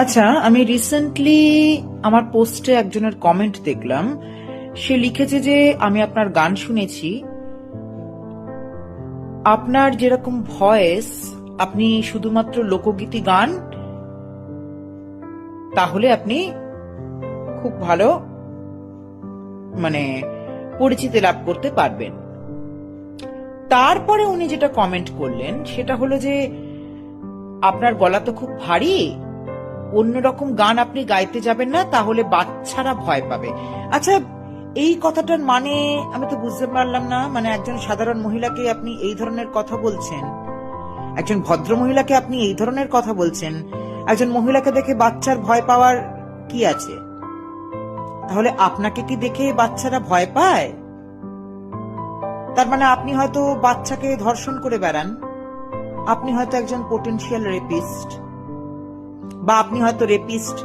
আচ্ছা, আমি রিসেন্টলি আমার পোস্টে একজনের কমেন্ট দেখলাম। সে লিখেছে যে আমি আপনার গান শুনেছি, আপনার যেরকম ভয়েস, আপনি শুধুমাত্র লোকগীতি গান, তাহলে আপনি খুব ভালো মানে পরিচিতি লাভ করতে পারবেন। তারপরে উনি যেটা কমেন্ট করলেন সেটা হলো যে আপনার গলা তো খুব ভারী, অন্যরকম গান আপনি গাইতে যাবেন না, তাহলে বাচ্চারা ভয় পাবে। আচ্ছা, এই কথাটার মানে আমি তো বুঝতে পারলাম না। মানে একজন সাধারণ মহিলাকে আপনি এই ধরনের কথা বলছেন, একজন ভদ্র মহিলাকে আপনি এই ধরনের কথা বলছেন, একজন মহিলাকে দেখে বাচ্চার ভয় পাওয়ার কি আছে? তাহলে আপনাকে কি দেখে বাচ্চারা ভয় পায়? তার মানে আপনি হয়তো বাচ্চাকে ধর্ষণ করে বেড়ান, আপনি হয়তো একজন পোটেনশিয়াল রেপিস্ট, বা আপনি হয়তো রেপিস্ট